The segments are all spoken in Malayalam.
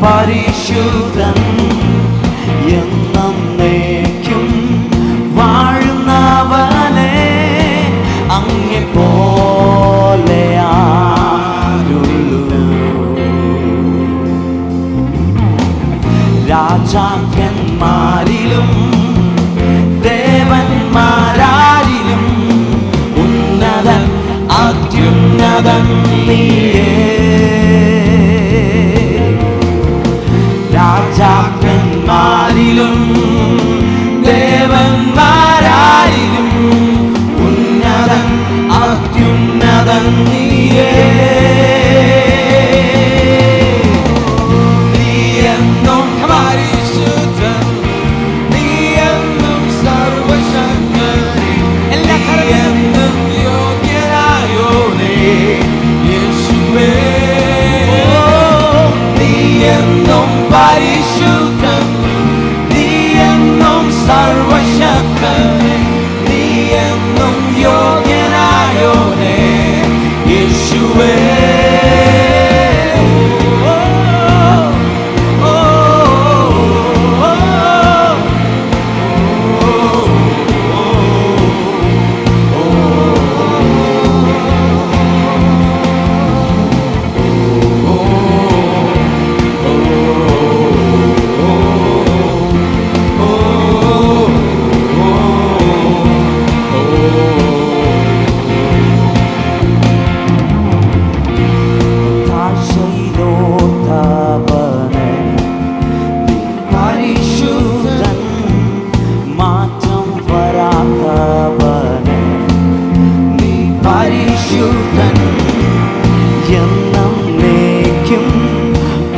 പരിശുദ്ധൻ എന്നേക്കും വാഴുന്നവനെ അങ്ങേ പോലെ ആരുള്ളൂ. രാജാക്കന്മാരിലും ദേവന്മാരാരിലും ഉന്നതൻ അത്യുന്നതൻ നീയേ. രാജാക്കന്മാരിലും ദേവന്മാരാരിലും ഉന്നതൻ അത്യുന്നതൻ നീയേ. നീ എന്നും പരിശുദ്ധൻ, നീ എന്നും സർവശക്തൻ, നീ എന്നും യോഗ്യനായോനേ യേശുവേ. നീ എന്നും പരിശുദ്ധൻ, നീ എന്നും സർവശക്തൻ, നീ എന്നും യോഗ്യനായോനേ യേശുവേ.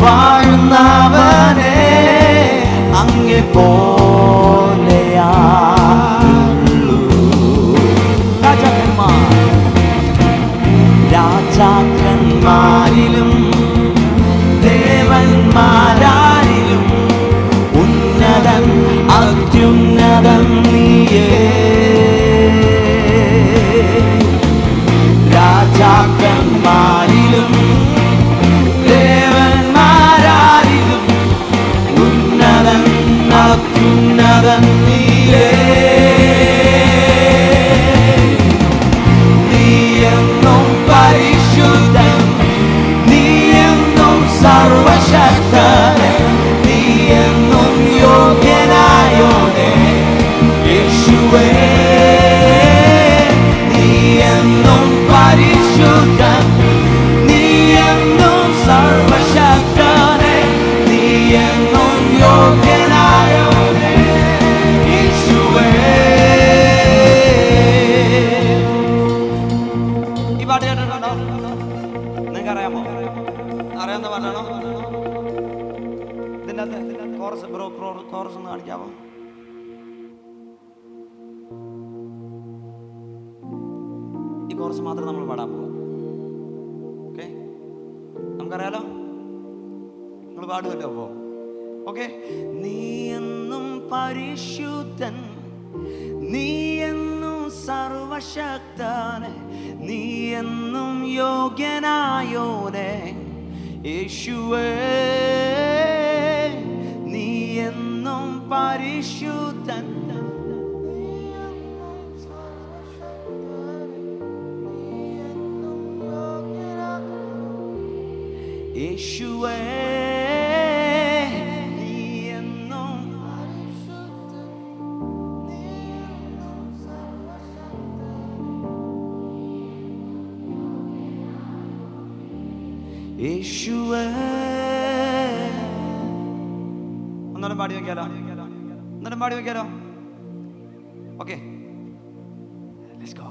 വാഴുന്നവനെ അങ്ങേ പോലെയാരുള്ളൂ. രാജാക്കന്മാരിലും ദേവന്മാരാരിലും ഉന്നതൻ അത്യുന്നതൻ നീയേ. രാജാക്കന്മാരിലും ദേവന്മാരാരിലും ഉന്നതൻ അത്യുന്നതൻ നീയേ. നീ എന്നും പരിശുദ്ധൻ, നീ എന്നും സർവശക്തൻ, നീ എന്നും യോഗ്യനായോനേ യേശുവേ. നീ എന്നും പരിശുദ്ധൻ, നീ എന്നും സർവശക്തൻ, നീ എന്നും യോഗ്യനായോനേ യേശുവേ. ഈ പാട്ട് കേട്ടിട്ടുണ്ടോ? നിങ്ങൾക്ക് അറിയാമോ? അറിയാവുന്ന പാട്ടാണോ? ഇതിൻ്റെ അകത്ത് കോറസ് കോറസ് ഒന്ന് കാണിക്കാമോ? ഈ കോറസ് മാത്രം നമ്മൾ പാടാൻ പോവാം. ഓക്കെ, നമുക്കറിയാലോ. നിങ്ങൾ പാടുമല്ലോ അപ്പോ. ഓക്കെ. നീ എന്നും പരിശുദ്ധൻ, നീ എന്നും സർവശക്തൻ, നീ എന്നും യോഗ്യനായോനേ യേശുവേ. യേശുവേ. ഒന്നൂടെ പാടി വെക്കാലോ, ഒന്നൂടെ പാടി വെക്കാലോ. Okay, let's go.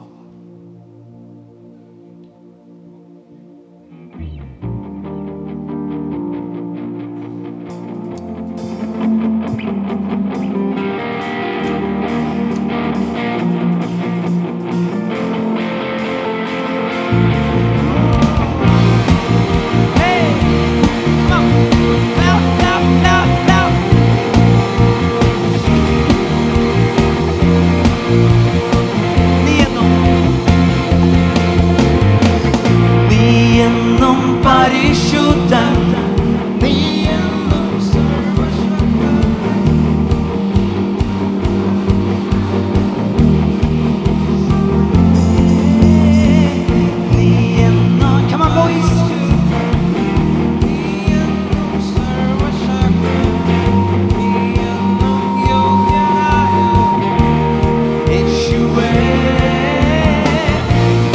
പരിശുദ്ധൻ, നീ എന്നും സർവശക്തൻ. നീ എന്നും, come on boys, നീ എന്നും സർവശക്തൻ, നീ എന്നും യോഗ്യനായ യേശുവേ.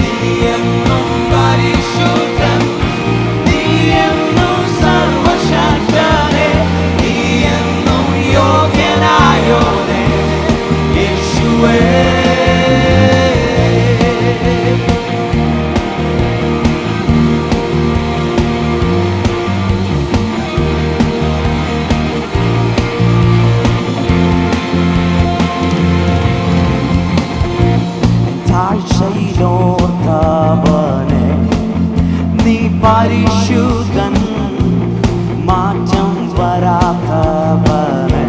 നീ എന്നും പരിശുദ്ധൻ, താഴ്ചയിലോർത്തവനെ നീ പരിശുദ്ധൻ, മാറ്റം വരാത്തവനെ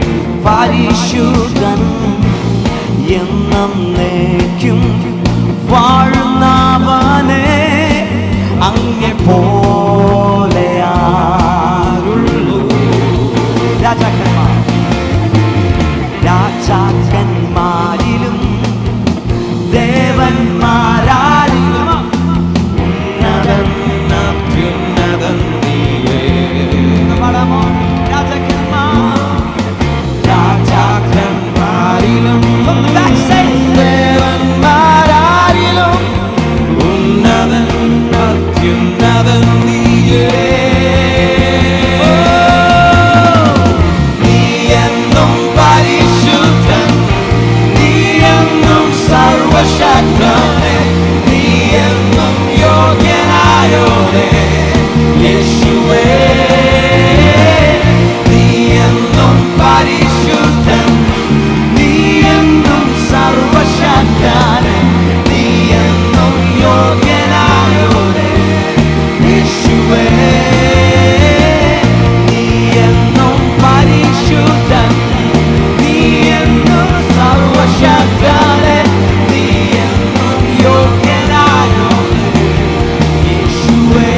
നീ പരിശുദ്ധൻ, എന്നേക്കും വാഴുന്നവനെ അങ്ങേ പോലെ ആരുള്ളൂ. രാജാക്കന്മാരിലും ദേവന്മാരാരിലും ഉന്നതൻ അത്യുന്നതൻ നീയേ. രാജാക്കന്മാരിലും ദേവന്മാരാരിലും ഉന്നതൻ അത്യുന്നതൻ നീയേ. നീ എന്നും പരിശുദ്ധൻ, നീ എന്നും സർവശക്തൻ, നീ എന്നും യോഗ്യനായോനേ യേശുവേ. നീ എന്നും പരിശുദ്ധൻ, നീ എന്നും സർവശക്തൻ, നീ എന്നും യോഗ്യനായോനേ യേശുവേ. നീ എന്നും പരിശുദ്ധൻ, നീ എന്നും സർവശക്തൻ, നീ എന്നും യോഗ്യനായോനേ യേശുവേ.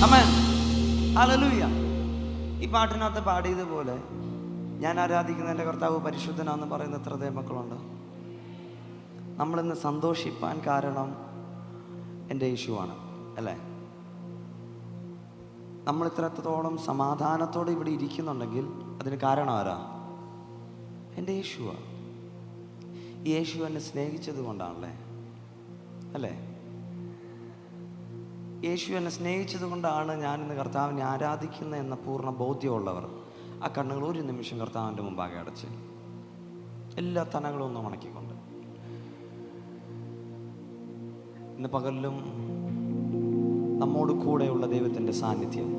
ആമേൻ, ഹല്ലേലൂയ. ഈ പാട്ടിനകത്ത് പാടിയതുപോലെ ഞാൻ ആരാധിക്കുന്ന എൻ്റെ കർത്താവ് പരിശുദ്ധനാണെന്ന് പറയുന്ന എത്ര ദൈവമക്കളുണ്ട്? നമ്മളിന്ന് സന്തോഷിപ്പാൻ കാരണം എൻ്റെ യേശുവാണ്, അല്ലേ? നമ്മൾ ഇത്രത്തോളം സമാധാനത്തോടെ ഇവിടെ ഇരിക്കുന്നുണ്ടെങ്കിൽ അതിന് കാരണം ആരാ? എൻ്റെ യേശുവാണ്. യേശു എന്നെ സ്നേഹിച്ചത് കൊണ്ടാണല്ലേ, അല്ലേ? യേശു എന്നെ സ്നേഹിച്ചത് കൊണ്ടാണ് ഞാനിന്ന് കർത്താവിനെ ആരാധിക്കുന്നത് എന്ന പൂർണ്ണ ബോധ്യമുള്ളവർ ആ കണ്ണുകൾ ഒരു നിമിഷം കർത്താവിൻ്റെ മുമ്പാകെ അടച്ച് എല്ലാ തനകളും ഒന്ന് ഉണക്കിക്കൊണ്ട് ഇന്ന് പകലിലും നമ്മോട് കൂടെയുള്ള ദൈവത്തിൻ്റെ സാന്നിധ്യം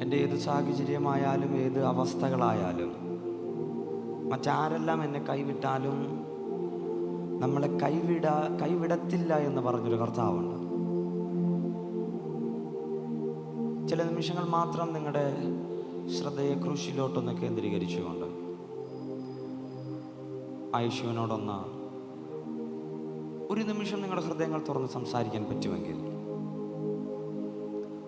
എൻ്റെ ഏത് സാഹചര്യമായാലും ഏത് അവസ്ഥകളായാലും മറ്റാരെല്ലാം എന്നെ കൈവിട്ടാലും നമ്മളെ കൈവിടത്തില്ല എന്ന് പറഞ്ഞൊരു കർത്താവുണ്ട്. ചില നിമിഷങ്ങൾ മാത്രം നിങ്ങളുടെ ശ്രദ്ധയെ ക്രൂശിലോട്ടൊന്ന് കേന്ദ്രീകരിച്ചുകൊണ്ട് യേശുവിനോടൊന്ന് ഒരു നിമിഷം നിങ്ങളുടെ ഹൃദയങ്ങൾ തുറന്ന് സംസാരിക്കാൻ പറ്റുമെങ്കിൽ,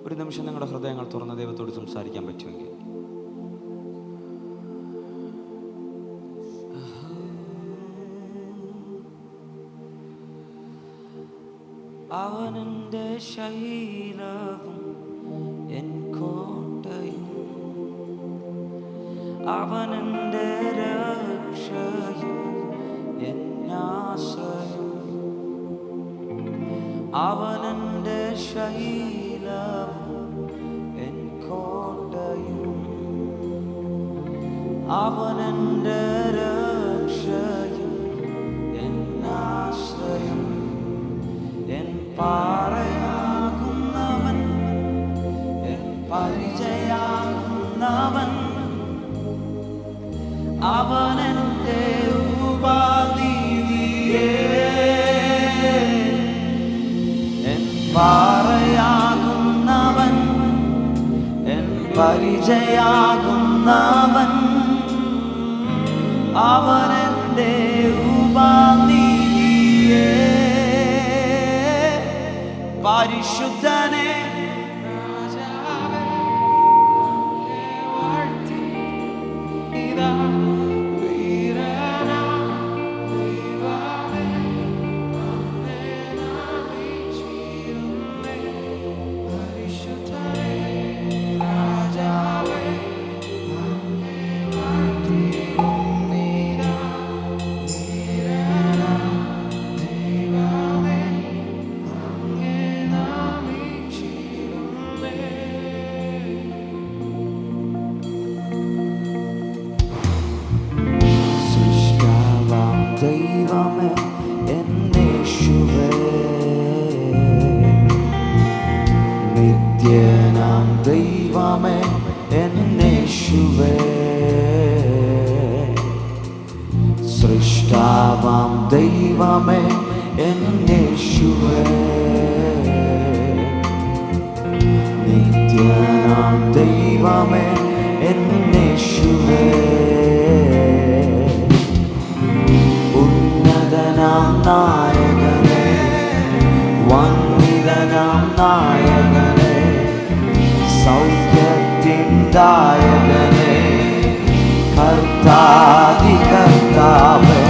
ഒരു നിമിഷം നിങ്ങളുടെ ഹൃദയങ്ങൾ തുറന്ന് ദൈവത്തോട് സംസാരിക്കാൻ പറ്റുമെങ്കിൽ അവനെൻ്റെ ശൈലവും എൻ കോട്ടയും, അവനെൻ്റെ രക്ഷയും എന്നാശ്രയം. അവനെൻ്റെ ശൈലവും എൻ കോട്ടയും, അവനെൻ്റെ രക്ഷയും എന്നാശ്രയം. എൻ പാറയാകുന്നവൻ, എൻ പരിചയാകുന്നവൻ, അവനെൻ്റെ ഉപാധിയെ. എൻ പാറയാകുന്നവൻ, എൻ പരിചയാകുന്നവൻ, അവനെൻ്റെ ഉപാധിയെ. പരിശുദ്ധനെ ദൈവമേ എന്നേശുവേ, നിത്യനാം ദൈവമേ എന്നേശുവേ, സൃഷ്ടാവാം ദൈവമേ എന്നേശുവേ, നിത്യനാം ദൈവമേ എന്നേശുവേ, ഉന്നതനാം നായകനേ, വന്ദിതനാം നായകനേ, സൗഖ്യത്തിൻ ദായകനേ, കർത്താദി കർത്താവേ,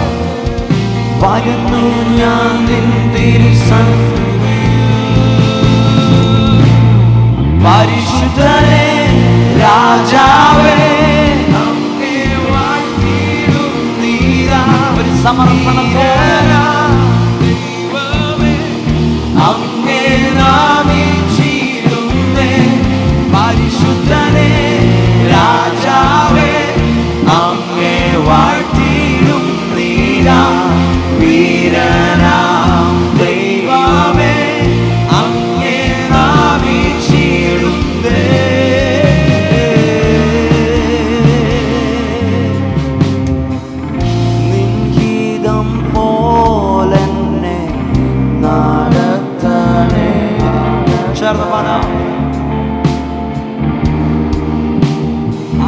വരുന്നു ഞാൻ നിൻ തിരുസന്നിധിയിൽ. പരിശുദ്ധനേ രാജാവേ, സമർപ്പണത്തോടെ അങ്ങേ നാമിച്ചിരുന്നേ. പരിശുദ്ധനേ രാജാവേ, അങ്ങേ വാഴ്ത്തിയിടും നീരാ. വീരനാം ദൈവമേ, അങ്ങേ നാമിച്ചിടുന്നേ.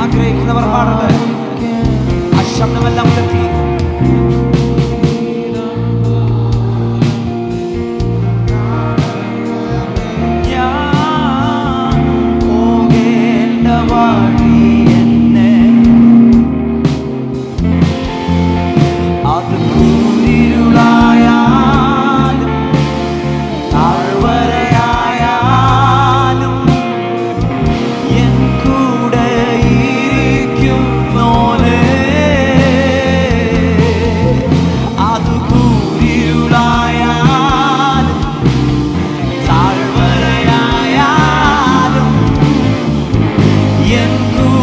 ആഗ്രഹിക്കുന്നവർ പാടട്ടെ, ആ ശബ്ദമെല്ലാം ഉയർത്തി. ഞാൻ പോകേണ്ട വഴി എന്നെ അത് കൂരിരുളായാലും താഴ്വരയായാലും എൻ കൂടെ ഇരിക്കുന്നോനെ. അത് കൂരിരുളായാലും താഴ്വരയായാലും എൻ കൂടെ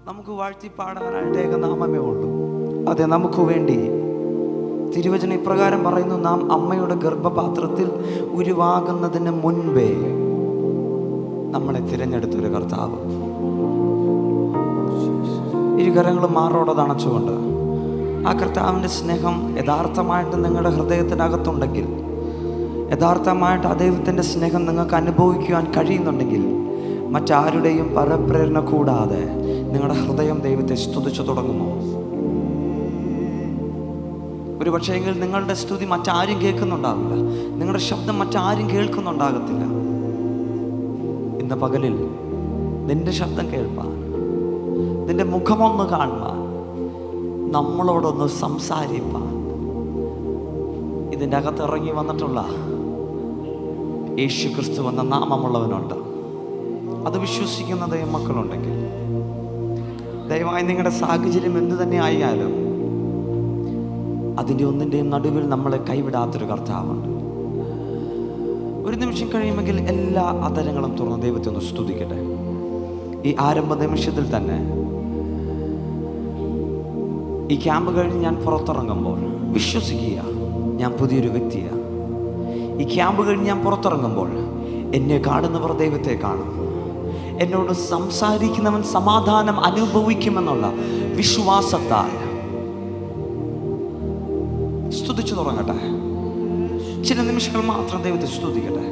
നമുക്ക് വാഴ്ത്തിപ്പാടാനായിട്ട് ഏകനാമമേ ഉള്ളൂ. അതെ, നമുക്ക് വേണ്ടി തിരുവചനം ഇപ്രകാരം പറയുന്നു: നാം അമ്മയുടെ ഗർഭപാത്രത്തിൽ ഉരുവാകുന്നതിന് മുൻപേ നമ്മളെ തിരഞ്ഞെടുത്തൊരു കർത്താവ്. ഇരുകരങ്ങളും മാറോടെ തണച്ചുകൊണ്ട് ആ കർത്താവിൻ്റെ സ്നേഹം യഥാർത്ഥമായിട്ട് നിങ്ങളുടെ ഹൃദയത്തിനകത്തുണ്ടെങ്കിൽ, യഥാർത്ഥമായിട്ട് ആ ദൈവത്തിൻ്റെ സ്നേഹം നിങ്ങൾക്ക് അനുഭവിക്കുവാൻ കഴിയുന്നുണ്ടെങ്കിൽ, മറ്റാരുടെയും പരപ്രേരണ കൂടാതെ നിങ്ങളുടെ ഹൃദയം ദൈവത്തെ സ്തുതിച്ചു തുടങ്ങുമോ? ഒരു പക്ഷേങ്കിൽ നിങ്ങളുടെ സ്തുതി മറ്റാരും കേൾക്കുന്നുണ്ടാവില്ല, നിങ്ങളുടെ ശബ്ദം മറ്റാരും കേൾക്കുന്നുണ്ടാകത്തില്ല. ഇന്ന് പകലിൽ നിന്റെ ശബ്ദം കേൾപ്പാൻ, നിന്റെ മുഖമൊന്ന് കാണുവാൻ, നമ്മളോടൊന്ന് സംസാരിപ്പാൻ ഇതിൻ്റെ അകത്ത് ഇറങ്ങി വന്നിട്ടുള്ള യേശു ക്രിസ്തു എന്ന നാമമുള്ളവനുണ്ട്. അത് വിശ്വസിക്കുന്ന ദൈവമക്കളുണ്ടെങ്കിൽ ദയവായി നിങ്ങളുടെ സാഹചര്യം എന്തു തന്നെ ആയാലും അതിൻ്റെ ഒന്നിൻ്റെയും നടുവിൽ നമ്മളെ കൈവിടാത്തൊരു കർത്താവുണ്ട്. ഒരു നിമിഷം കഴിയുമെങ്കിൽ എല്ലാ അധരങ്ങളും തുറന്ന് ദൈവത്തെ ഒന്ന് സ്തുതിക്കട്ടെ. ഈ ആരംഭ നിമിഷത്തിൽ തന്നെ ഈ ക്യാമ്പ് കഴിഞ്ഞ് ഞാൻ പുറത്തിറങ്ങുമ്പോൾ വിശ്വസിക്കുക, ഞാൻ പുതിയൊരു വ്യക്തിയാണ്. ഈ ക്യാമ്പ് കഴിഞ്ഞ് ഞാൻ പുറത്തിറങ്ങുമ്പോൾ എന്നെ കാണുന്നവർ ദൈവത്തെ കാണും. എന്നോട് സംസാരിക്കുന്നവൻ സമാധാനം അനുഭവിക്കുമെന്നുള്ള വിശ്വാസത്താൽ സ്തുതിച്ചു തുടങ്ങട്ടെ. ചില നിമിഷങ്ങൾ മാത്രം ദൈവത്തെ സ്തുതിക്കട്ടെ.